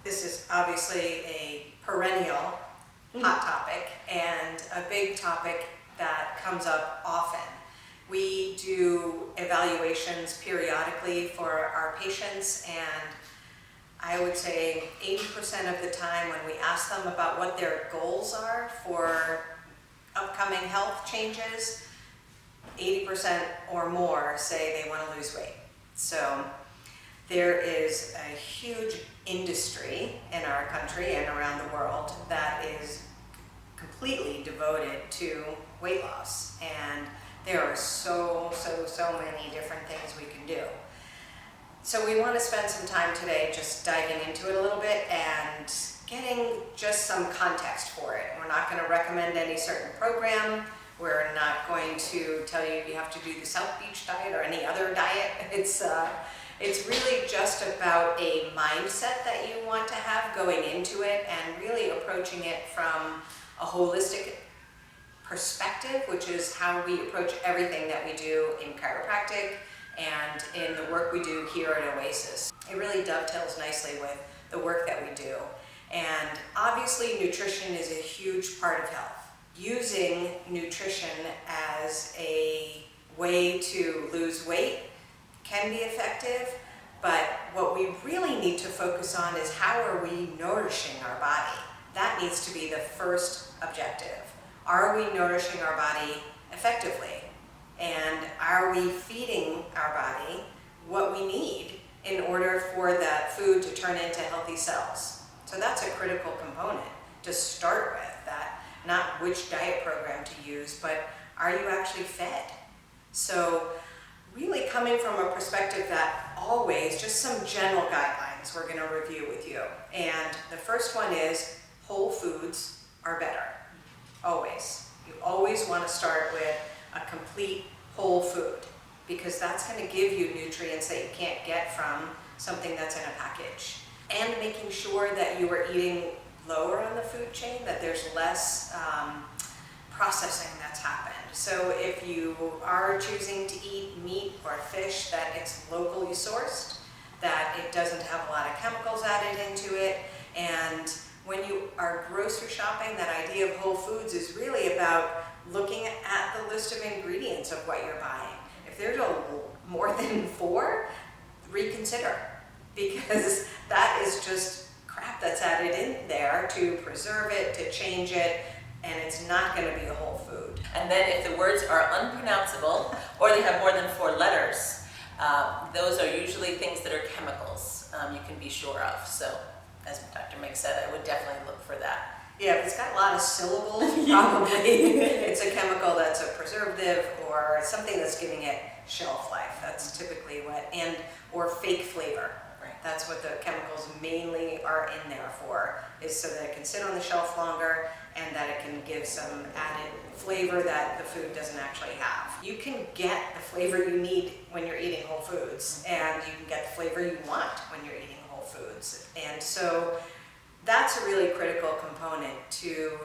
This is obviously a perennial hot topic and a big topic that comes up often. We do evaluations periodically for our patients, and I would say 80% of the time when we ask them about what their goals are for upcoming health changes, 80% or more say they want to lose weight. So there is a huge industry in our country and around the world that is completely devoted to weight loss, and there are so many different things we can do. So we want to spend some time today just diving into it a little bit and getting just some context for it. We're not going to recommend any certain program. We're not going to tell you you have to do the South Beach diet or any other diet. It's really just about a mindset that you want to have going into it, and really approaching it from a holistic perspective, which is how we approach everything that we do in chiropractic and in the work we do here at Oasis. It really dovetails nicely with the work that we do. And obviously nutrition is a huge part of health. Using nutrition as a way to lose weight can be effective, but what we really need to focus on is how are we nourishing our body. That needs to be the first objective. Are we nourishing our body effectively? And are we feeding our body what we need in order for that food to turn into healthy cells? So that's a critical component to start with, that not which diet program to use, but are you actually fed? So really coming from a perspective that always, just some general guidelines we're going to review with you. And the first one is whole foods are better. Always. You always want to start with a complete whole food, because that's going to give you nutrients that you can't get from something that's in a package. And making sure that you are eating lower on the food chain, that there's less processing that's happened. So if you are choosing to eat meat or fish, that it's locally sourced, that it doesn't have a lot of chemicals added into it. And when you are grocery shopping, that idea of whole foods is really about looking at the list of ingredients of what you're buying. If there's more than 4, reconsider, because that is just crap that's added in there to preserve it, to change it, and it's not going to be a whole food. And then if the words are unpronounceable or they have more than 4 letters, those are usually things that are chemicals you can be sure of. So as Dr. Meg said, I would definitely look for that. Yeah, if it's got a lot of syllables, probably it's a chemical that's a preservative or something that's giving it shelf life. That's typically what, and or fake flavor. Right. That's what the chemicals mainly are in there for, is so that it can sit on the shelf longer and that it can give some added flavor that the food doesn't actually have. You can get the flavor you need when you're eating whole foods, and you can get the flavor you want when you're eating whole foods. And so that's a really critical component to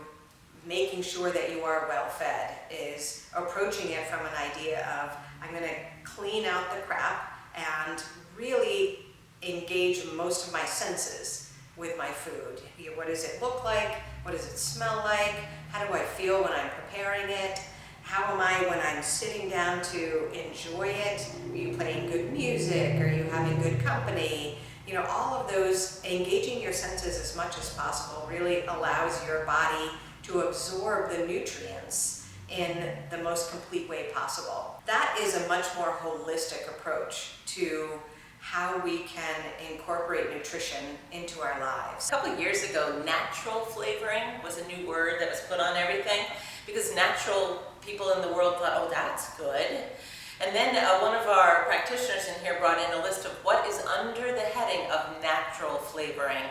making sure that you are well fed, is approaching it from an idea of, I'm going to clean out the crap and really engage most of my senses with my food. What does it look like? What does it smell like? How do I feel when I'm preparing it? How am I when I'm sitting down to enjoy it? Are you playing good music? Are you having good company? You know, all of those, engaging your senses as much as possible really allows your body to absorb the nutrients in the most complete way possible. That is a much more holistic approach to how we can incorporate nutrition into our lives. A couple of years ago, natural flavoring was a new word that was put on everything, because natural people in the world thought, oh, that's good. And then one of our practitioners in here brought in a list of what is under the heading of natural flavoring.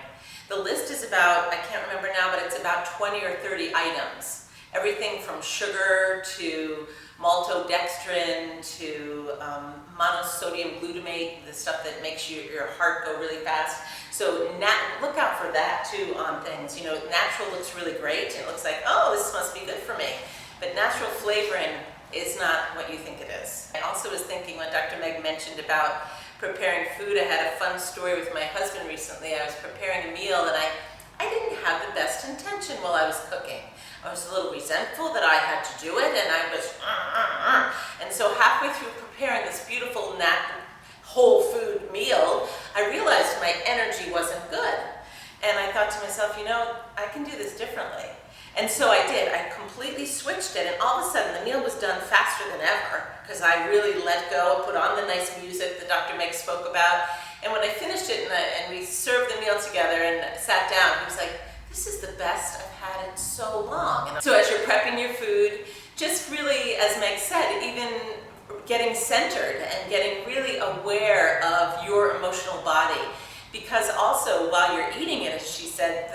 The list is about, I can't remember now, but it's about 20 or 30 items. Everything from sugar to maltodextrin to monosodium glutamate, the stuff that makes your heart go really fast. So look out for that too on things. You know, natural looks really great. It looks like, oh, this must be good for me. But natural flavoring is not what you think it is. I also was thinking when Dr. Meg mentioned about preparing food. I had a fun story with my husband recently. I was preparing a meal and I didn't have the best intention while I was cooking. I was a little resentful that I had to do it, and I was, and so halfway through preparing this beautiful whole food meal, I realized my energy wasn't good. And I thought to myself, you know, I can do this differently. And so I did. I completely switched it, and all of a sudden the meal was done faster than ever because I really let go, put on the nice music that Dr. Meg spoke about. And when I finished it and we served the meal together and sat down, he was like, this is the best I've had in so long. And so as you're prepping your food, just really, as Meg said, even getting centered and getting really aware of your emotional body. Because also, while you're eating it, as she said,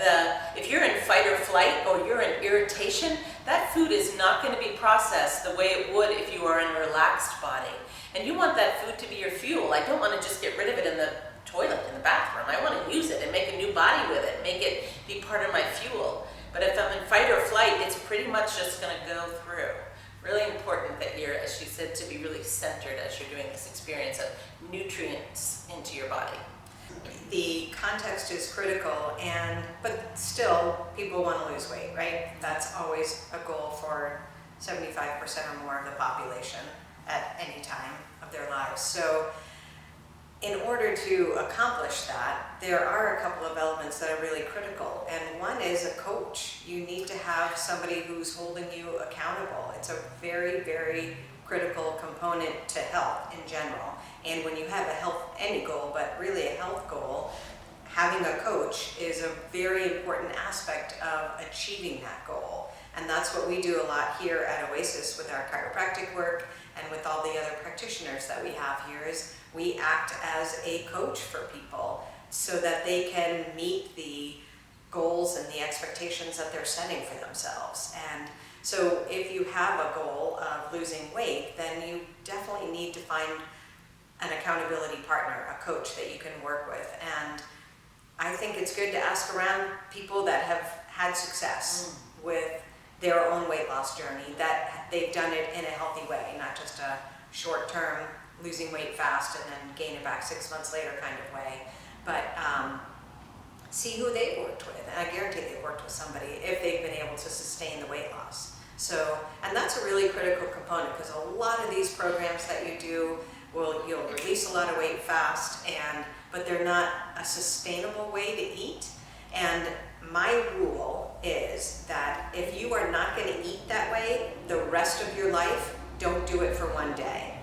if you're in fight or flight or you're in irritation, that food is not going to be processed the way it would if you are in a relaxed body. And you want that food to be your fuel. I don't want to just get rid of it in the toilet, in the bathroom. I want to use it and make a new body with it, make it be part of my fuel. But if I'm in fight or flight, it's pretty much just going to go through. Really important that you're, as she said, to be really centered as you're doing this experience of nutrients into your body. The context is critical, but still people want to lose weight, right? That's always a goal for 75% or more of the population at any time of their lives. So in order to accomplish that, there are a couple of elements that are really critical, and one is a coach. You need to have somebody who's holding you accountable. It's a very, very critical component to health in general. And when you have a health, any goal, but really a health goal, having a coach is a very important aspect of achieving that goal. And that's what we do a lot here at Oasis with our chiropractic work and with all the other practitioners that we have here, is we act as a coach for people so that they can meet the goals and the expectations that they're setting for themselves. And so if you have a goal of losing weight, then you definitely need to find an accountability partner, a coach that you can work with. And I think it's good to ask around people that have had success with their own weight loss journey, that they've done it in a healthy way, not just a short-term losing weight fast and then gain it back 6 months later kind of way. But see who they've worked with, and I guarantee they've worked with somebody if they've been able to sustain the weight loss. So, and that's a really critical component, because a lot of these programs that you do, you'll release a lot of weight fast, but they're not a sustainable way to eat. And my rule is that if you are not going to eat that way the rest of your life, don't do it for one day,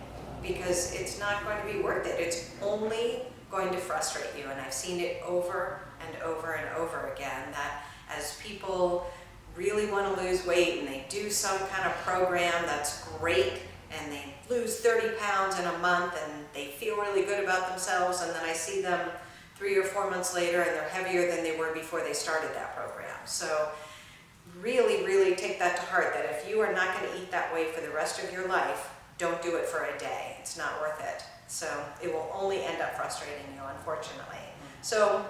because it's not going to be worth it. It's only going to frustrate you. And I've seen it over and over and over again, that as people really want to lose weight and they do some kind of program that's great, and they lose 30 pounds in a month and they feel really good about themselves, and then I see them 3 or 4 months later and they're heavier than they were before they started that program. So really, really take that to heart, that if you are not going to eat that way for the rest of your life, don't do it for a day. It's not worth it. So it will only end up frustrating you, unfortunately. So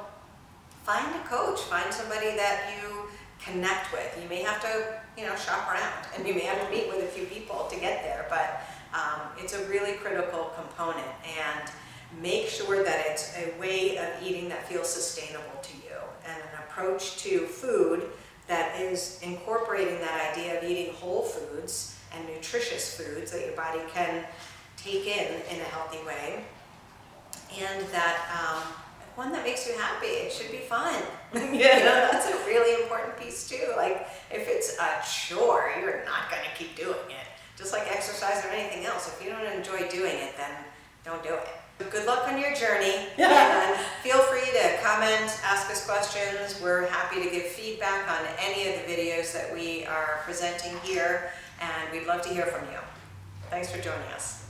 find a coach, find somebody that you connect with. You may have to, shop around, and you may have to meet with a few people to get there, but it's a really critical component. And make sure that it's a way of eating that feels sustainable to you, and an approach to food that is incorporating that idea of eating whole foods and nutritious foods that your body can take in a healthy way, and that one that makes you happy. It should be fun. That's a really important piece too. Like, if it's a chore, you're not going to keep doing it. Just like exercise or anything else. If you don't enjoy doing it, then don't do it. Good luck on your journey. And feel free to comment, ask us questions. We're happy to give feedback on any of the videos that we are presenting here, and we'd love to hear from you. Thanks for joining us.